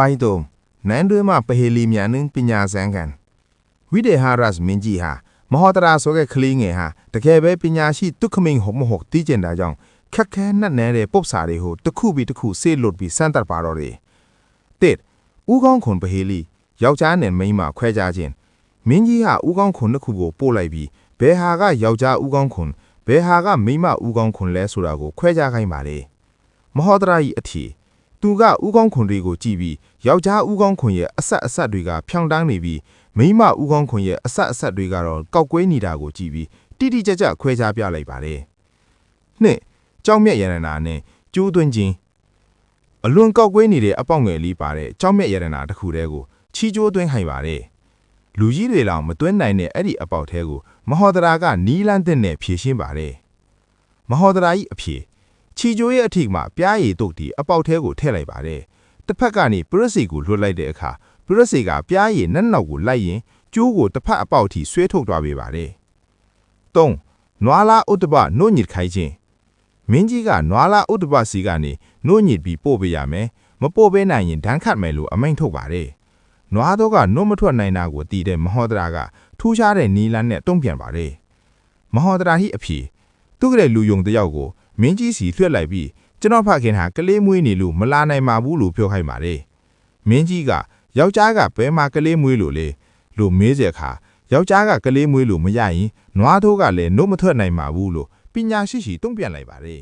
ပိုင်တုံနန်တွေမှာပဟေလီမြန်နင်းပညာစံကန်ဝိဒေဟာရတ်မင်းကြီးဟာမဟောတရာဆိုတဲ့ကလေးငယ်ဟာတကယ်ပဲပညာရှိတုခမင်းဟုတ်မဟုတ်သိကျင်တာကြောင့်ခက်ခဲနဲ့နေတဲ့ပုပ္ပစာတွေကိုတစ်ခုပြီးတစ်ခုဆေးလွတ်ပြီးစမ်းသပ်ပါတော့တယ်တဲ့ဦးကောင်းခွန်ပဟေလီယောက်ျားနဲ့မိန်းမခွဲခြားခြင်းမင်းကြီးဟာဦးကောင်းခွန်တစ်ခုကိုပို့လိုက်ပြီးဘယ်ဟာကယောက်ျားဦးကောင်းခွန်ဘယ်ဟာကမိန်းမဦးကောင်းခွန်လဲဆိုတာကိုခွဲခြားခိုင်းပါလေမဟောတရာကြီးအထီသူကဦးကောင်းခွန်တွေကိုကြည့်ပြီးယောက်ျားဦးကောင်းခွန်ရဲ့အဆက်တွေကဖြောင်းတန်းနေပြီးမိန်းမဦးကောင်းခွန်ရဲ့အဆက်တွေကတော့ကောက်ကွေးနေတာကိုကြည့်ပြီးတိတိကျကျခွဲခြားပြလိုက်ပါတယ်နှစ်ကြောက်မြက်ရတနာနဲ့ကျိုးသွင်းခြင်းအလွန်ကောက်ကွေးနေတဲ့အပေါက်ငယ်လေးပါတဲ့ကြောက်မြက်ရတနာတစ်ခုတည်းကိုချီကျိုးသွင်းခိုင်းပါတယ်လူကြီးတွေလောက်မသွင်းနိုင်တဲ့အဲ့ဒီအပေါက်ထဲကိုမဟောတရာကနီးလန်းတဲ့နဲ့ဖြည့်ရှင်းပါတယ်မဟောတရာကြီးအဖြေချီကျိုးရဲ့အထိမှပြားရည်တုတ်တီအပေါက်ထဲကိုထည့်လိုက်ပါတယ်တစ်ဖက်ကနေပရစီကိုလွှတ်လိုက်တဲ့အခါပရစီကပြားရည်နက်နောက်ကိုလိုက်ရင်ကျိုးကိုတစ်ဖက်အပေါက်ထိဆွဲထုတ်သွားပေးပါတယ်၃နွာလာဥတ္တပနှုတ်ညစ်ခိုင်းခြင်းမင်းကြီးကနွာလာဥတ္တပစီကနေနှုတ်ညစ်ပြီးပို့ပေးရမယ်မပို့ပေးနိုင်ရင်ဒဏ်ခတ်မယ်လို့အမိန့်ထုတ်ပါတယ်နွားတော့ကနှုတ်မထွက်နိုင်တာကိုသိတဲ့မဟောတရာကထူးခြားတဲ့နီလန်းနဲ့တုံ့ပြန်ပါတယ်မဟောတရာဟိအဖြေသူကလေးလူယုံတယောက်ကိုမင်းကြီးစီလွှတ်လိုက်ပြီးကျွန်တော်ဖခင်ဟာကလေးမွေးနေလို့မလာနိုင်ပါဘူးလို့ပြောခိုင်းပါတယ်မင်းကြီးကယောက်ျားကဘယ်မှာကလေးမွေးလို့လဲလို့မေးတဲ့အခါယောက်ျားကကလေးမွေးလို့မရရင်နွားထိုးကလည်းနှုတ်မထွက်နိုင်ပါဘူးလို့ပညာရှိတုံ့ပြန်လိုက်ပါတယ်